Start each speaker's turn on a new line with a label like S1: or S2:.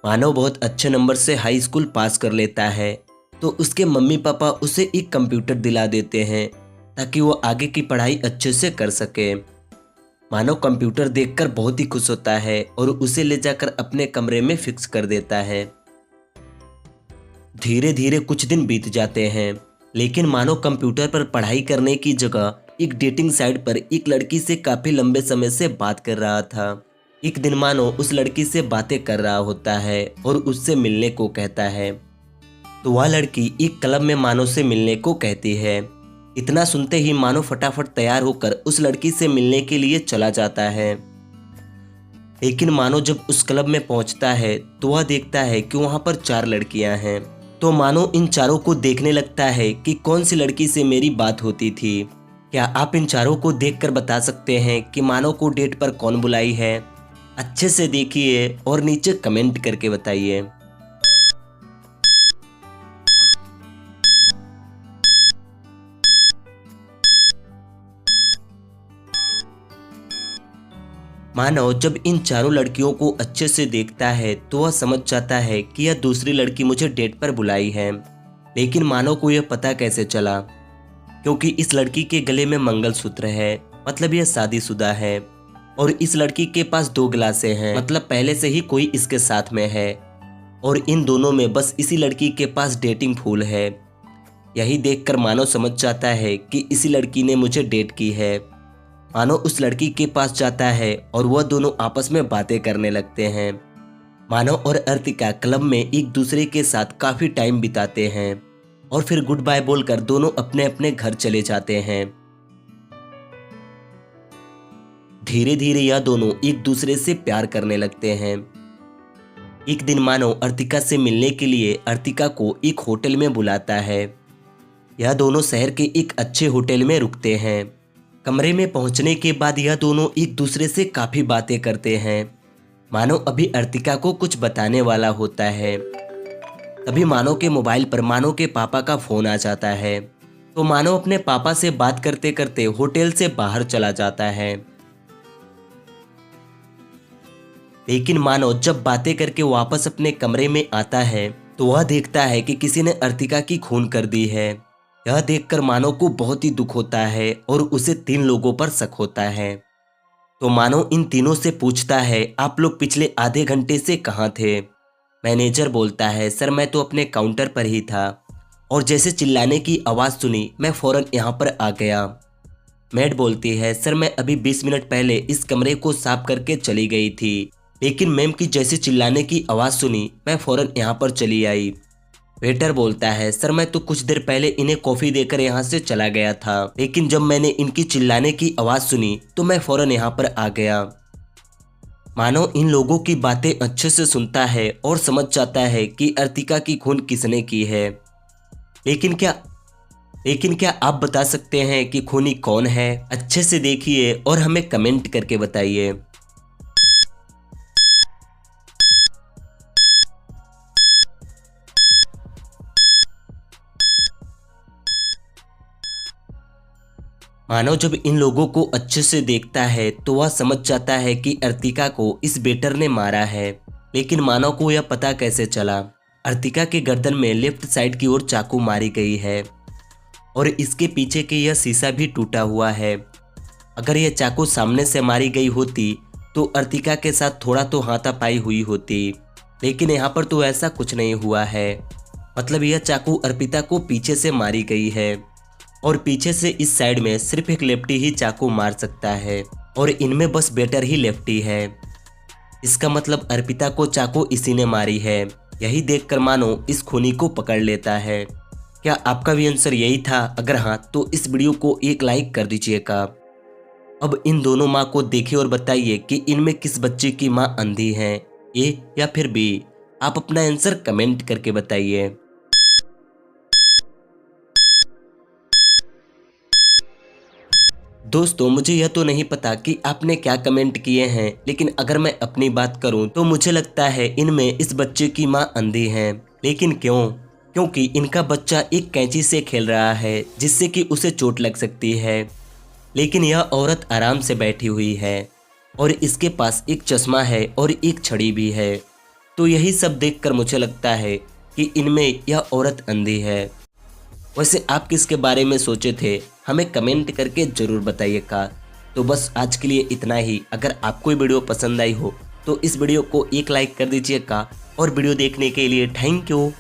S1: मानव बहुत अच्छे नंबर से हाई स्कूल पास कर लेता है तो उसके मम्मी पापा उसे एक कंप्यूटर दिला देते हैं ताकि वो आगे की पढ़ाई अच्छे से कर सके। मानव कंप्यूटर देखकर बहुत ही खुश होता है और उसे ले जाकर अपने कमरे में फिक्स कर देता है। धीरे धीरे कुछ दिन बीत जाते हैं, लेकिन मानव कंप्यूटर पर पढ़ाई करने की जगह एक डेटिंग साइट पर एक लड़की से काफी लंबे समय से बात कर रहा था। एक दिन मानव उस लड़की से बातें कर रहा होता है और उससे मिलने को कहता है, तो वह लड़की एक क्लब में मानव से मिलने को कहती है। इतना सुनते ही मानव फटाफट तैयार होकर उस लड़की से मिलने के लिए चला जाता है। लेकिन मानव जब उस क्लब में पहुंचता है तो वह देखता है कि वहां पर 4 लड़कियां हैं। तो मानव इन चारों को देखने लगता है कि कौन सी लड़की से मेरी बात होती थी। क्या आप इन चारों को देखकर बता सकते हैं कि मानव को डेट पर कौन बुलाई है? अच्छे से देखिए और नीचे कमेंट करके बताइए। मानव जब इन चारों लड़कियों को अच्छे से देखता है तो वह समझ जाता है कि यह दूसरी लड़की मुझे डेट पर बुलाई है। लेकिन मानव को यह पता कैसे चला? क्योंकि इस लड़की के गले में मंगलसूत्र है, मतलब यह शादीशुदा है। और इस लड़की के पास 2 गिलासें हैं, मतलब पहले से ही कोई इसके साथ में है। और इन दोनों में बस इसी लड़की के पास डेटिंग फूल है। यही देखकर मानव समझ जाता है कि इसी लड़की ने मुझे डेट की है। मानव उस लड़की के पास जाता है और वह दोनों आपस में बातें करने लगते हैं। मानव और अर्तिका क्लब में एक दूसरे के साथ काफी टाइम बिताते हैं और फिर गुड बाय बोलकर दोनों अपने अपने घर चले जाते हैं। धीरे धीरे यह दोनों एक दूसरे से प्यार करने लगते हैं। एक दिन मानव अर्तिका से मिलने के लिए अर्तिका को एक होटल में बुलाता है। यह दोनों शहर के एक अच्छे होटल में रुकते हैं। कमरे में पहुंचने के बाद यह दोनों एक दूसरे से काफी बातें करते हैं। मानव अभी अर्तिका को कुछ बताने वाला होता है, तभी मानव के मोबाइल पर मानव के पापा का फोन आ जाता है। तो मानव अपने पापा से बात करते करते होटल से बाहर चला जाता है। लेकिन मानव जब बातें करके वापस अपने कमरे में आता है तो वह देखता है कि किसी ने अर्तिका की खून कर दी है। यह देखकर मानव को बहुत ही दुख होता है और उसे 3 लोगों पर शक होता है। तो मानव इन तीनों से पूछता है, आप लोग पिछले आधे घंटे से कहाँ थे? मैनेजर बोलता है, सर मैं तो अपने काउंटर पर ही था और जैसे चिल्लाने की आवाज़ सुनी मैं फौरन यहाँ पर आ गया। मैड बोलती है, सर मैं अभी 20 मिनट पहले इस कमरे को साफ करके चली गई थी, लेकिन मैम की जैसे चिल्लाने की आवाज़ सुनी मैं फौरन यहाँ पर चली आई। वेटर बोलता है, सर मैं तो कुछ देर पहले इन्हें कॉफ़ी देकर यहाँ से चला गया था, लेकिन जब मैंने इनकी चिल्लाने की आवाज़ सुनी तो मैं फौरन यहाँ पर आ गया। मानव इन लोगों की बातें अच्छे से सुनता है और समझ जाता है कि अर्तिका की खून किसने की है। लेकिन क्या आप बता सकते हैं कि खूनी कौन है? अच्छे से देखिए और हमें कमेंट करके बताइए। मानव जब इन लोगों को अच्छे से देखता है तो वह समझ जाता है कि अर्तिका को इस बेटर ने मारा है। लेकिन मानव को यह पता कैसे चला? अर्तिका के गर्दन में लेफ्ट साइड की ओर चाकू मारी गई है और इसके पीछे के यह शीशा भी टूटा हुआ है। अगर यह चाकू सामने से मारी गई होती तो अर्तिका के साथ थोड़ा तो हाथापाई हुई होती, लेकिन यहाँ पर तो ऐसा कुछ नहीं हुआ है। मतलब यह चाकू अर्पिता को पीछे से मारी गई है और पीछे से इस साइड में सिर्फ एक लेफ्टी ही चाकू मार सकता है और इनमें बस बेटर ही लेफ्टी है। इसका मतलब अर्पिता को चाकू इसी ने मारी है। यही देखकर मानो इस खूनी को पकड़ लेता है। क्या आपका भी आंसर यही था? अगर हाँ तो इस वीडियो को एक लाइक कर दीजिएगा। अब इन दोनों माँ को देखिए और बताइए कि इनमें किस बच्चे की माँ अंधी है, ए या फिर बी? आप अपना आंसर कमेंट करके बताइए। दोस्तों मुझे यह तो नहीं पता कि आपने क्या कमेंट किए हैं, लेकिन अगर मैं अपनी बात करूं तो मुझे लगता है इनमें इस बच्चे की मां अंधी है। लेकिन क्यों? क्योंकि इनका बच्चा एक कैंची से खेल रहा है जिससे कि उसे चोट लग सकती है, लेकिन यह औरत आराम से बैठी हुई है और इसके पास एक चश्मा है और एक छड़ी भी है। तो यही सब देखकर मुझे लगता है कि इनमें यह औरत अंधी है। वैसे आप किसके बारे में सोचे थे, हमें कमेंट करके ज़रूर बताइएगा। तो बस आज के लिए इतना ही। अगर आपको ये वीडियो पसंद आई हो तो इस वीडियो को एक लाइक कर दीजिएगा और वीडियो देखने के लिए थैंक यू।